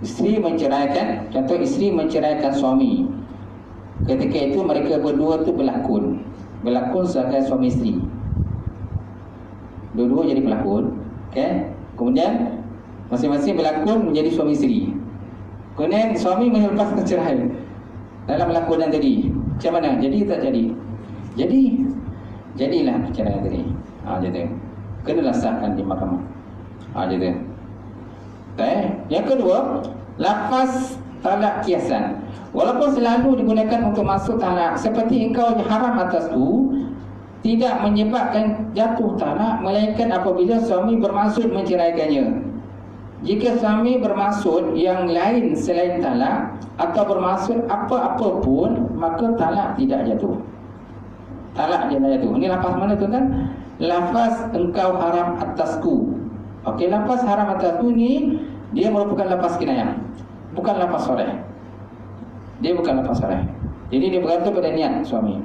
Isteri menceraikan, contoh isteri menceraikan suami. Ketika itu mereka berdua tu berlakon sebagai suami isteri. Dua-dua jadi pelakon, kemudian masing-masing berlakon menjadi suami isteri. Kemudian suami melepaskan cerai dalam lakonan tadi. Macam mana? Jadi tak jadi? Jadilah perceraian tadi. Jadi kenalah sahkan di mahkamah. Jadi Yang kedua, lafaz talak kiasan. Walaupun selalu digunakan untuk maksud talak, seperti engkau haram atasku, tidak menyebabkan jatuh talak, melainkan apabila suami bermaksud menceraikannya. Jika suami bermaksud yang lain selain talak atau bermaksud apa-apa pun, maka talak tidak jatuh. Talak tidak jatuh. Ini lafaz mana tuan-tuan? Lafaz engkau haram atasku. Okey, lafaz haram atasku ni dia merupakan lafaz kinayah, bukan lafaz sharih. Dia bukan lafaz sharih. Jadi dia bergantung pada niat suami.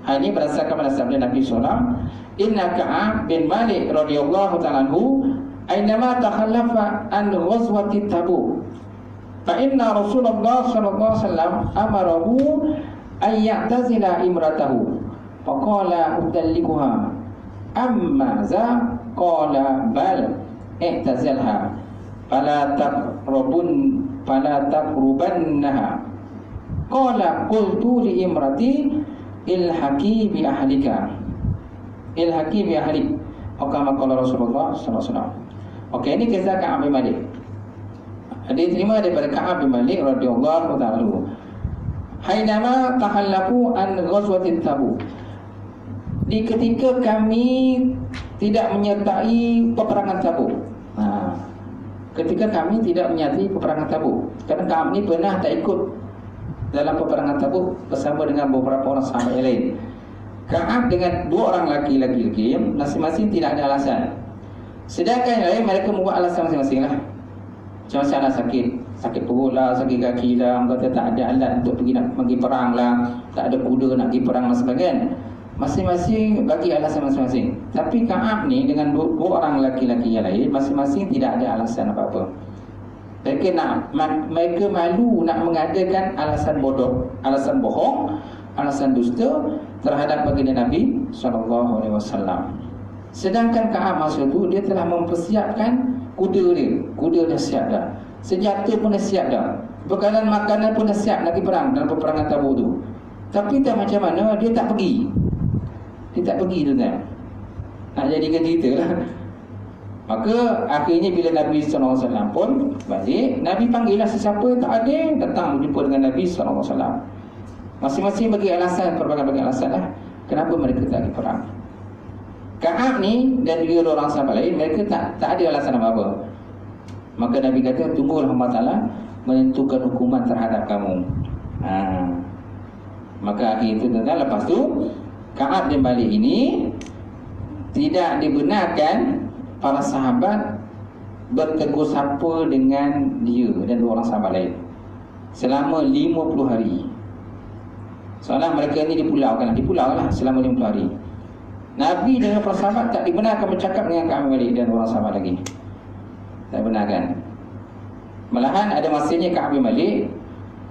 Hal ini berdasarkan pada sabda Nabi SAW, Inna Ka'ab bin Malik radhiyallahu ta'ala anhu aynama takhallafa an ghazwati Tabuk fa inna Rasulullah sallallahu alaihi wasallam amarahu an ya'tazila imratahu faqala udallikuha amma za qala bal i'tazalha fala taqrubannaha qala qultu li imrati ilhaqi bi ahlik atau kama qala Rasulullah sallallahu alaihi wasallam. Okey, ini kisah Ka'ab bin Malik. Dia terima daripada Ka'ab bin Malik radhiyallahu ta'ala anhu. Hainama takhallafu an ghazwati Tabuk. Di ketika kami tidak menyertai peperangan Tabuk. Ketika kami tidak menyertai peperangan Tabuk. Kerana Ka'ab ni pernah tak ikut dalam peperangan Tabuk bersama dengan beberapa orang sahabat yang lain. Ka'ab dengan dua orang lelaki masing-masing tidak ada alasan. Sedangkan yang lain mereka membuat alasan masing-masing lah. Macam mana sakit perut lah, sakit kaki lah, kata tak ada alat untuk pergi perang lah, tak ada kuda nak pergi perang dan sebagainya. Masing-masing bagi alasan masing-masing. Tapi Ka'ab ni dengan dua orang lelaki yang lain masing-masing tidak ada alasan apa-apa. Mereka malu nak mengadakan alasan bodoh, alasan bohong, alasan dusta terhadap baginda Nabi SAW. Sedangkan Ka'ab masa itu dia telah mempersiapkan kuda dia. Kuda dah siap dah, senjata pun dah siap dah, bekalan makanan pun dah siap nak pergi perang dalam peperangan Tabuk tu. Tapi tak macam mana dia tak pergi. Dia tak pergi tu kan. Nak jadikan cerita lah. Maka akhirnya bila Nabi SAW pun balik, Nabi panggil lah sesiapa yang tak ada, datang berjumpa dengan Nabi SAW. Masing-masing bagi alasan, berbagai alasan lah kenapa mereka tak pergi perang. Ka'ab ni dan juga orang sahabat lain, mereka tak ada alasan apa-apa. Maka Nabi kata, tunggulah Allah Ta'ala menentukan hukuman terhadap kamu. Maka akhir itu tuan-tuan, lepas tu Ka'ab bin Malik ini tidak dibenarkan para sahabat bertegur sapa dengan dia dan dua orang sahabat lain selama 50 hari. Soalnya mereka ni dipulaukan lah selama 50 hari. Nabi dan para sahabat tak dibenarkan bercakap dengan Ka'ab bin Malik dan orang sahabat lagi. Tak benarkan. Malahan ada masanya Ka'ab bin Malik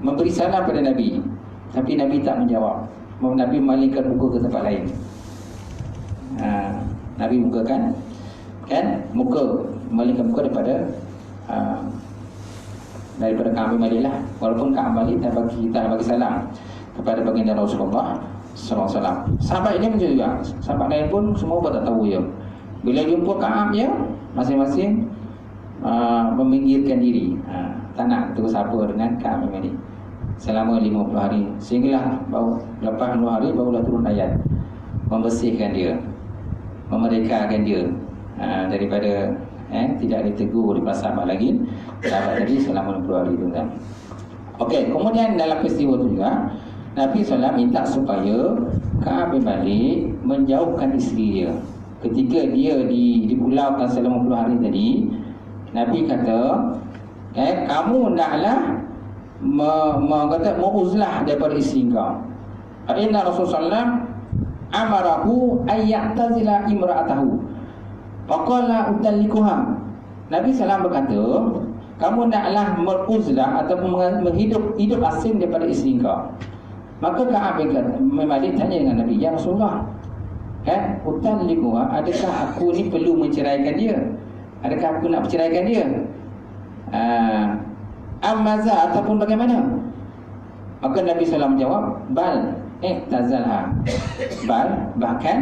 memberi salam pada Nabi, tapi Nabi tak menjawab. Nabi malingkan muka ke tempat lain. Nabi mukakan muka, malingkan muka daripada Ka'ab bin Malik lah. Walaupun Ka'ab bin Malik tak bagi salam kepada baginda Rasulullah SAW. Sahabat ini macam juga, sahabat lain pun semua tak tahu je. Bila jumpa Ka'ab je, masing-masing meminggirkan diri, tak nak terus sapa dengan Ka'ab bin Malik selama 50 hari. Sehinggalah lepas 50 hari barulah turun ayat membersihkan dia, memerdekakan dia daripada tidak ditegur oleh sahabat lagi, sahabat tadi selama 50 hari tu kan. Okey, kemudian dalam peristiwa itu juga Nabi SAW minta supaya Ka'ab bin Malik menjauhkan isteri dia. Ketika dia dipulaukan selama 50 hari tadi, Nabi kata, kamu naklah menguzlah daripada isteri kau. Inna Rasulullah amarahu ayyatazila imra'atahu faqala udallikuha. Nabi SAW berkata, kamu naklah meruzlah ataupun menghidup asing daripada isteri kau. Maka Ka'ab bin Malik tanya dengan Nabi, ya Rasulullah, udallikuha, adakah aku ni perlu menceraikan dia? Adakah aku nak berceraikan dia? Amaza ataupun bagaimana? Maka Nabi SAW menjawab, bal tazalha. Bahkan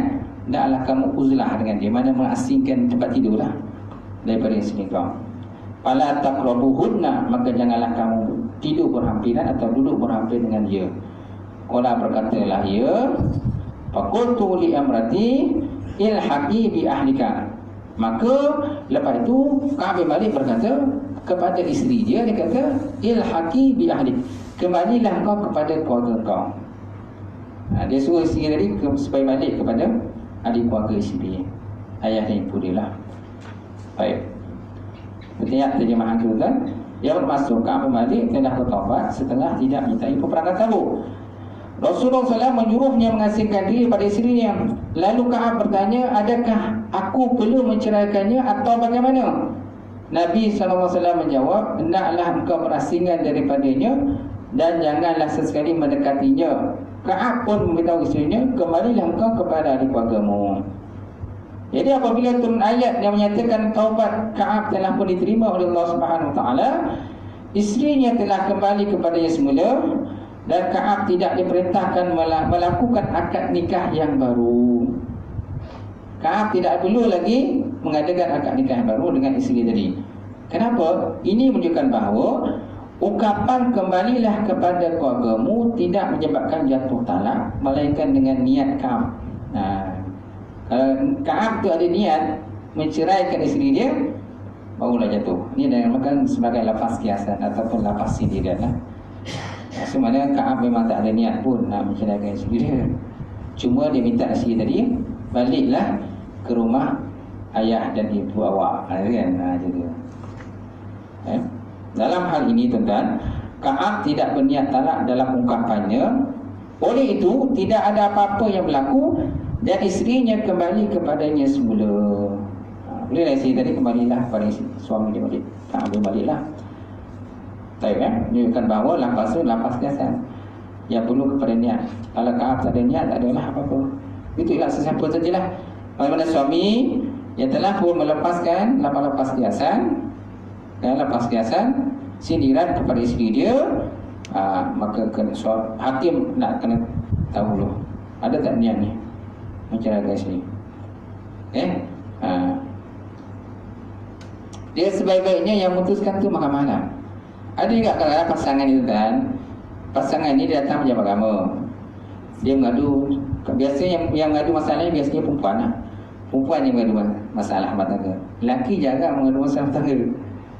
hendaklah kamu uzlah dengan dia, mana mengasingkan tempat tidur lah daripada isteri kau. fala taqrabuhunna, maka janganlah kamu tidur berhampiran atau duduk berhampir dengan dia. Qala, berkatalah ia, faqultu li amrati ilhaqi bi ahlika. Maka lepas itu Ka'ab bin Malik berkata kepada isteri dia, dia kata ilhaqi bi ahlik, kembalilah kau kepada keluarga kau. Dia suruh isteri tadi supaya balik kepada ahli keluarga isteri, ayah dan ibu dia lah. Baik, setiap terjemahan itu kan, yang bermaksud Ka'ab bin Malik telah bertaubat setelah tidak menyertai peperangan Tabuk. Rasulullah SAW menyuruhnya mengasingkan diri pada isterinya. Lalu Ka'ab bertanya, adakah aku perlu menceraikannya atau bagaimana? Nabi SAW menjawab, hendaklah engkau berasingkan daripadanya dan janganlah sesekali mendekatinya. Ka'ab pun memberitahu isterinya, kembalilah engkau kepada ahli keluargamu. Jadi apabila turun ayat yang menyatakan taubat Ka'ab telah pun diterima oleh Allah Subhanahu Wa Taala, isterinya telah kembali kepadanya semula dan Ka'ab tidak diperintahkan melakukan akad nikah yang baru. Ka'ab tidak perlu lagi mengadakan akad nikah yang baru dengan isteri tadi. Kenapa? Ini menunjukkan bahawa ungkapan kembalilah kepada keluargamu tidak menyebabkan jatuh talak, melainkan dengan niat Ka'ab. Kalau Ka'ab tu ada niat menceraikan isteri dia, barulah jatuh. Ini dinamakan sebagai lafaz kiasan ataupun lafaz sindiran lah. Sebenarnya Ka'ab memang tak ada niat pun nak menceraikan isteri dia. Cuma dia minta isteri tadi, baliklah ke rumah ayah dan ibu awak, kan? Jadi dalam hal ini tuan-tuan, Ka'ab tidak berniat talak dalam ungkapannya. Oleh itu tidak ada apa-apa yang berlaku dan isterinya kembali kepadanya semula. Bolehlah isteri tadi kembalilah kepada suami dia balik. Ka'ab baliklah. Baik, menunjukkan bahawa lafaz itu lafaz kiasan yang perlu kepada niat. Kalau Ka'ab tak ada niat, tak adalah apa-apa. Itulah sesiapa sajalah. Bagaimana suami yang telah pun melepaskan lafaz kiasan, lepas kiasan sindiran kepada isteri dia, maka hakim nak kena tahu dulu ada tak niat ni menceraikan isteri. Dia sebaik-baiknya yang memutuskan tu mahkamah lah. Ada juga kadang-kadang pasangan itu kan, pasangan ni dia datang pejabat agama, dia mengadu. Biasanya yang mengadu masalahnya biasanya perempuan lah. Perempuan yang mengadu masalah rumah tangga. Lelaki jarang mengadu masalah rumah tangga.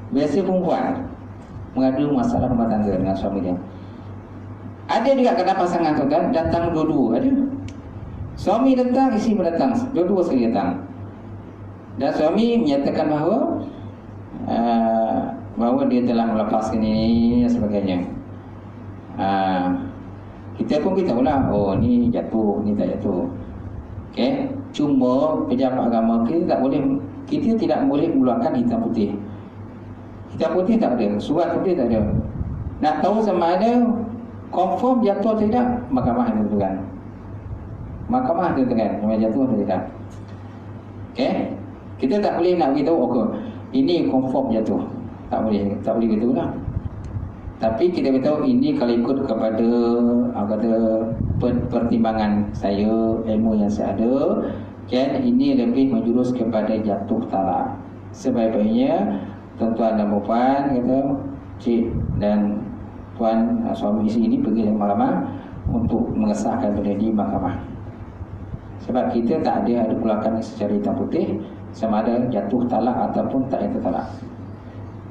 Biasanya perempuan mengadu masalah rumah tangga dengan suami dia. Ada juga kadang pasangan tu kan datang dua-dua. Ada suami datang, isteri pun datang, dua-dua sekali datang. Dan suami menyatakan bahawa dia telah melepaskan ini dan sebagainya. Kita pun beritahu lah, oh ni jatuh, ni tak jatuh. Okay? Cuma pejabat agama kita tidak boleh mengeluarkan hitam putih. Hitam putih tak ada, surat putih tak ada. Nak tahu sama ada confirm jatuh atau tidak, mahkamah yang tentukan. Mahkamah tentukan sama jatuh atau tidak. Okay? Kita tak boleh nak beritahu, okay, ini confirm jatuh. Tak boleh begitu lah. Tapi kita beritahu ini kalau ikut kepada pertimbangan saya, ilmu yang saya ada, kan ini lebih menjurus kepada jatuh talak. Sebaik-baiknya tuan-tuan dan puan kata cik dan tuan suami isteri ini pergi ke mahkamah untuk mengesahkan benda di mahkamah. Sebab kita tak ada keluarkan secara hitam putih sama ada jatuh talak ataupun tak jatuh talak.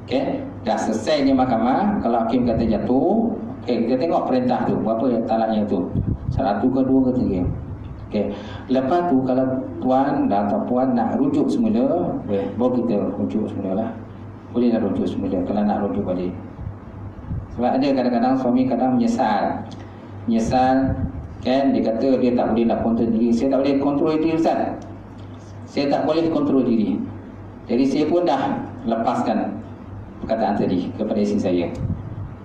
Okay, dah selesai ni mahkamah. Kalau hakim kata jatuh, okay, kita tengok perintah tu, berapa talaknya tu, 1 ke 2 ke 3. Okay, lepas tu kalau tuan atau puan nak rujuk semula, baru kita rujuk semula lah. Boleh nak rujuk semula kalau nak rujuk balik. Sebab ada kadang-kadang suami kadang menyesal, kan, dia kata dia tak boleh nak kontrol diri. Saya tak boleh kontrol diri, Ustaz. Saya tak boleh kontrol diri. Jadi saya pun dah lepaskan perkataan tadi kepada isteri saya.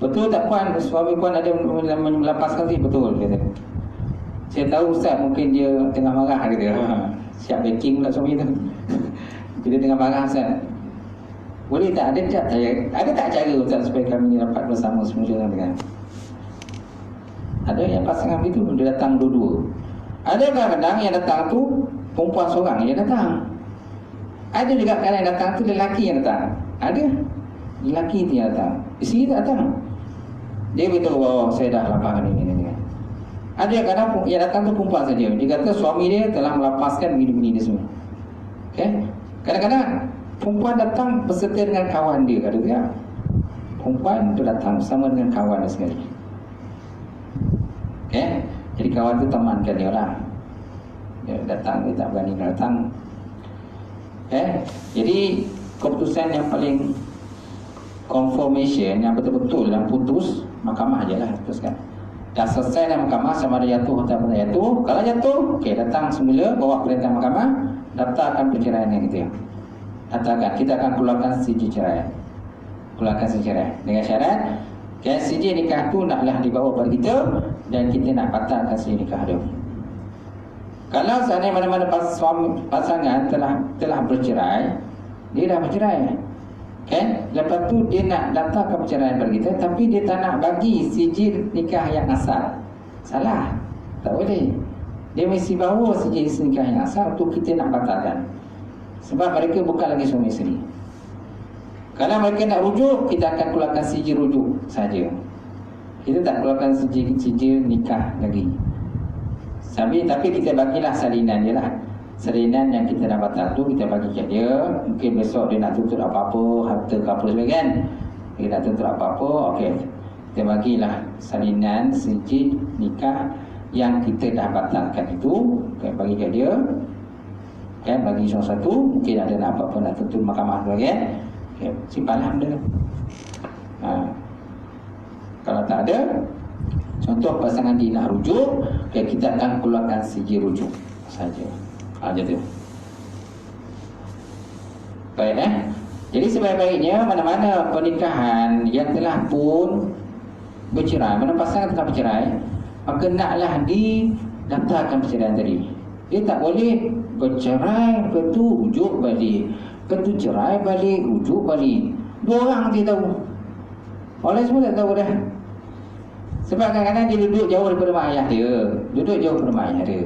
Betul tak puan, suami puan ada melepaskan tadi? Betul, kata. Saya tahu Ustaz mungkin dia tengah marah, kata. Siap backing pula suami tu. Dia tengah marah, Ustaz. Boleh tak, ada tak cara Ustaz supaya kami rapat bersama semula dengan? Ada yang pasangan begitu, dia datang dua-dua. Ada kadang-kadang yang datang tu perempuan seorang yang datang. Ada juga kadang yang datang tu lelaki yang datang. Ada. Lelaki dia datang, isteri tak datang. Dia beritahu, oh saya dah lapaskan ini. Ada yang kadang yang datang tu perempuan saja. Dia kata suami dia telah melapaskan bini-bini dia semua. Okay? Kadang-kadang perempuan datang berserta dengan kawan dia. Kata dia, perempuan tu datang bersama dengan kawan dia sekali. Okay? Jadi kawan tu temankan dia lah. Dia datang, dia tak berani datang. Okay? Jadi keputusan yang paling confirmation, yang betul-betul yang putus, mahkamah je lah putuskan. Dah selesai dalam mahkamah sama ada jatuh atau tidak jatuh. Kalau jatuh, okey, datang semula, bawa perintah mahkamah, daftarkan perceraian yang kita. Daftarkan, kita akan keluarkan sijil cerai. Keluarkan sijil cerai dengan syarat, okay, sijil nikah tu naklah dibawa pada kita dan kita nak batalkan sijil nikah tu. Kalau seandainya mana-mana pasangan telah bercerai, dia dah bercerai, kan? Lepas tu dia nak daftarkan perceraian pada kita, tapi dia tak nak bagi sijil nikah yang asal. Salah, tak boleh. Dia mesti bawa sijil nikah yang asal untuk kita nak batalkan. Sebab mereka bukan lagi suami isteri. Kalau mereka nak rujuk, kita akan keluarkan sijil rujuk saja. Kita tak keluarkan sijil nikah lagi. Tapi kita bagilah salinan je lah. Salinan yang kita dah batal tu kita bagi kat dia. Mungkin besok dia nak tuntut apa-apa, harta ke apa sebagainya kan. Dia nak tuntut apa-apa, okey, kita bagilah salinan sijil nikah yang kita dah batalkan itu, okay, bagi kat dia. Kan, bagi sesuatu, mungkin ada nak apa-apa nak tuntut mahkamah sebagainya, okay, simpanlah dia. Kalau tak ada, contoh pasangan dia nak rujuk, okay, kita akan keluarkan sijil rujuk saja. Macam tu. Baik, jadi sebaik-baiknya mana-mana pernikahan yang telah pun bercerai, mana pasangan telah bercerai, maka naklah didaftarkan perceraian tadi. Dia tak boleh bercerai, lepas tu rujuk balik, lepas tu cerai balik, rujuk balik. Dua orang dia tahu, orang semua tak tahu dah. Sebab kadang-kadang dia duduk jauh daripada mak ayah dia, duduk jauh daripada mak ayah dia.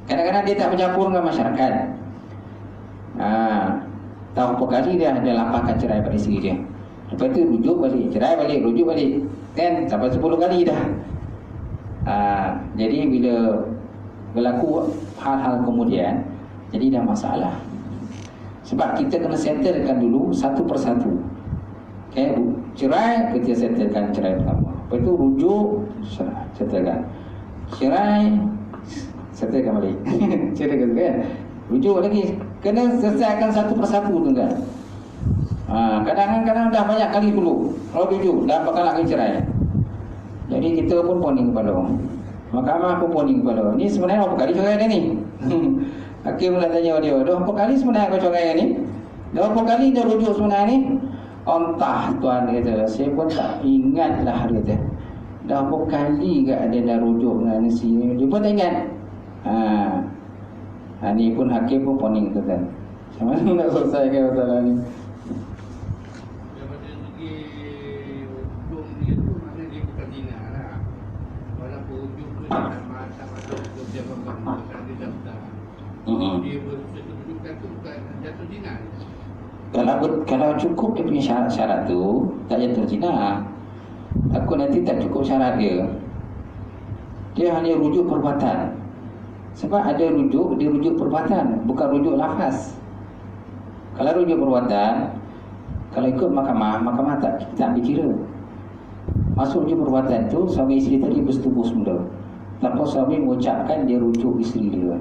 Kadang-kadang dia tak bercampur dengan masyarakat. Tahu berapa kali dia lapaskan cerai pada isteri dia. Lepas tu rujuk balik, cerai balik, rujuk balik, kan sampai 10 kali dah. Jadi bila berlaku hal-hal kemudian, jadi dah masalah. Sebab kita kena settlekan dulu satu persatu. Okay, cerai kita settlekan cerai pertama. Lepas tu rujuk, settlekan. Cerai, settlekan balik. Settlekan kan? Rujuk lagi, kena selesaikan satu persatu tu kan. Kadang-kadang dah banyak kali dulu kalau rujuk, dah bakal lagi cerai. Jadi kita pun poning kepala, mahkamah pun poning kepala. Ni sebenarnya berapa kali cerai dia ni? Hakim pula tanya dia, dah berapa kali sebenarnya kau cerai ni? Dah berapa kali dia rujuk sebenarnya ni? Entah tuan kata, saya pun tak ingat lah dia kata. Dah berapa kali kat dia dah rujuk dengan si ni, dia pun tak ingat. Ni pun hakim pun poning tu kan. Macam mana nak selesaikan masalah ni? Daripada segi hukum dia tu, maknanya dia bukan zina lah. Walaupun hujung tu dia tak masuk hukum dia bukan dia daftar. Dia bersetujukan tu bukan jatuh zina. Kalau cukup dia punya syarat tu, tak jatuh zina. Takut nanti tak cukup syarat dia, dia hanya rujuk perbuatan. Sebab ada rujuk, dia rujuk perbuatan, bukan rujuk lafaz. Kalau rujuk perbuatan, kalau ikut mahkamah tak ambil kira. Masuk rujuk perbuatan tu, suami isteri tadi bersetubuh semula tanpa suami mengucapkan dia rujuk isteri dia.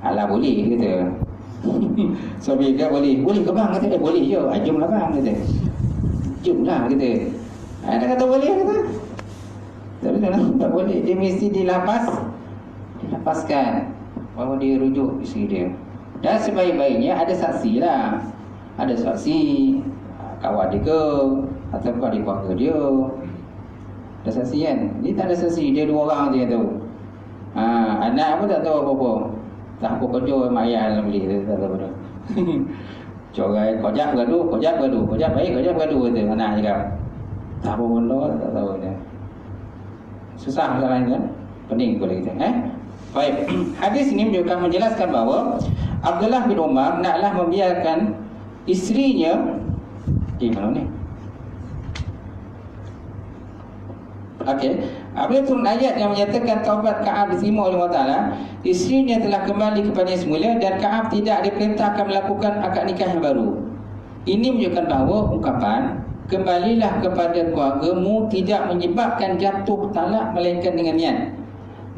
Alah boleh kata. Suami dia boleh ke bang kata, boleh je, jomlah bang kata. Jomlah kata. Dia kata boleh kata. Tapi tak boleh, dia mesti dilepaskan bahawa dia rujuk isteri dia. Dan sebaik-baiknya ada saksi lah. Ada saksi, kawan dia ke, ataupun adik keluarga dia. Ada saksi kan? Ni tak ada saksi, dia dua orang je yang tahu. Anak pun tak tahu apa-apa. Tak apa kerja mak ayah dalam bilik, dia tak tahu apa. Corai, kojak bergaduh, kojak baik, kojak bergaduh kata. Anak cakap tak apa benda, tak tahu dia. Susah masalah ni kan? Pening boleh kita Baik, hadis ini juga menjelaskan bahawa Abdullah bin Umar naklah membiarkan isterinya mana ni? Okey, apabila turun ayat yang menyatakan taubat Ka'ab diterima oleh Allah Ta'ala, isterinya telah kembali kepada semula dan Ka'ab tidak diperintahkan melakukan akad nikah yang baru. Ini menunjukkan bahawa ungkapan kembalilah kepada keluargamu tidak menyebabkan jatuh talak melainkan dengan niat.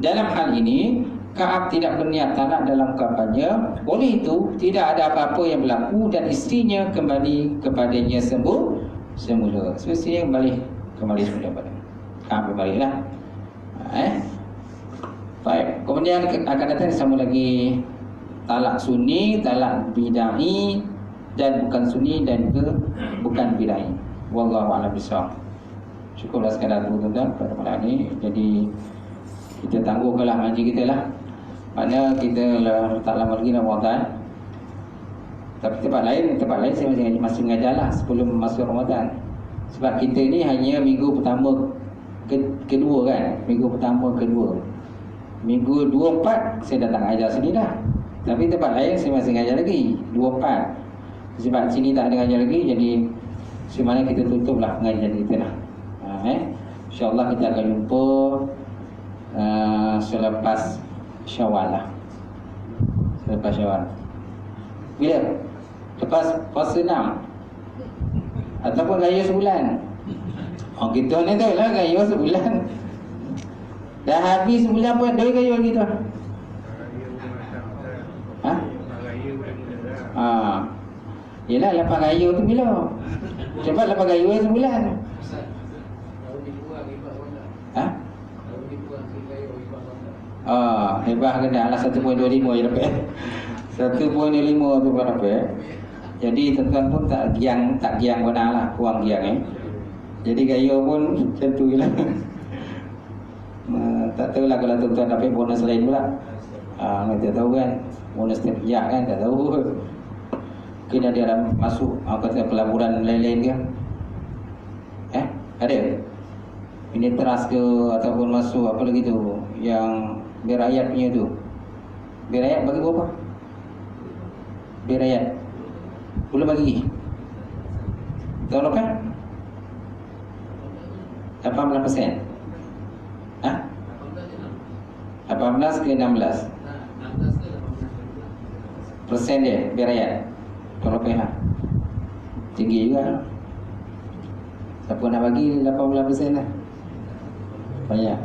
Dalam hal ini Ka'ab tidak berniat talak dalam ungkapannya. Oleh itu tidak ada apa-apa yang berlaku dan isterinya kembali kepadanya semula. Semestinya kembali semula pada Ka'ab kembalilah. Baik, kemudian akan datang sama lagi talak sunni, talak bid'ah dan bukan sunni dan juga bukan bid'ah. Wallahu a'lam bishawab. Cukuplah sekadar itu tuan-tuan pada malam ini. Jadi kita tangguhkanlah ngaji kita lah. Maknanya kita tak lama lagi Ramadan. Tapi tempat lain saya masih mengajar lah sebelum masuk Ramadan. Sebab kita ni hanya minggu pertama kedua kan. Minggu pertama kedua. Minggu 2-4 saya datang ajar sini dah. Tapi tempat lain saya masih mengajar lagi 2-4. Sebab sini tak ada mengajar lagi, jadi sebenarnya kita tutuplah pengajian kita lah. InsyaAllah kita akan jumpa selepas Syawal lah. Selepas Syawal. Bila? Lepas puasa 6 ataupun raya sebulan. Kita ni tahu lah raya sebulan. Dah habis sebulan pun ada raya lagi tu. Yelah lepas raya tu bila? Cepat lepas raya sebulan. Hebat kena alas 1.25 je dapat. 1.25 tu pun dapat. Jadi tuan-tuan pun tak giang benar lah, kurang giang Jadi gaya pun macam tu je lah. Tak tahulah kalau tuan-tuan dapat bonus lain pula. Tak tahu kan. Bonus terpijak kan, tak tahu. Mungkin ada masuk kata pelaburan lain-lain ke? Ada? Ini teras ke ataupun masuk apa lagi tu yang berayat punya tu. Berayat bagi berapa? Berayat belum bagi. Tahun lepas 18%. 18 ke 16 persen dia berayat. Tahun lepas lah tinggi juga. Siapa nak bagi 18% lah banyak.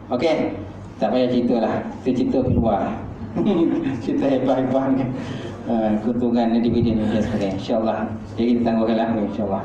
Okey, tak payah cerita lah. Kita cerita keluar. Cerita hebat-hebat ni. Keuntungan dividen dan sebagainya. InsyaAllah. Jadi kita tangguhkanlah insyaAllah.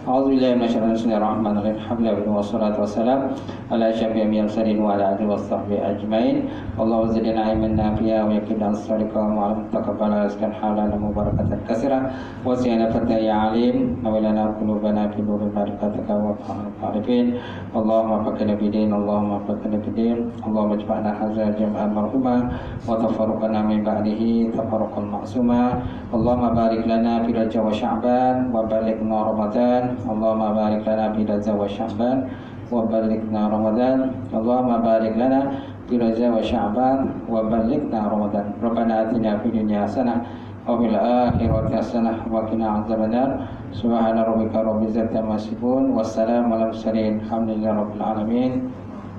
A'udzubillahi minasyaitonir rajim. Bismillahirrahmanirrahim. Alhamdulillah wassalatu wassalaam ala asyrafil mursalin wa ala alihi washabbihi ajmain. Allahumma zidna ilman nafi'a wa yaqinan as-sadiqa wa taqabbal rizqan halalan mubarakatan katsiran wa ziyadatan ya alim wa lana qulubana fi nuril barakatika wa ta'arifin. Allahumma faqina bidin, Allahumma faqina bidin, Allahumma ijma'na hadzal jam'an marhuma wa tafarraqna min ba'dihi tafarruqan ma'suma. Allahumma barik lana fi Rajab wa Sya'ban wa balighna Ramadan. Allahumma barik lana fi Rajab wa Sya'ban wa balighna Ramadan. Allahumma barik lana fi Rajab wa Sya'ban wa balighna Ramadan. Rabbana atina fid dunya hasanah wa fil akhirati hasanah wa qina adzabannar. Subhana rabbika rabbil izzati amma yasifun. Wassalamu ala mursalin. Alhamdulillahi rabbil alamin.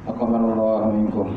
Taqabbalallahu minkum.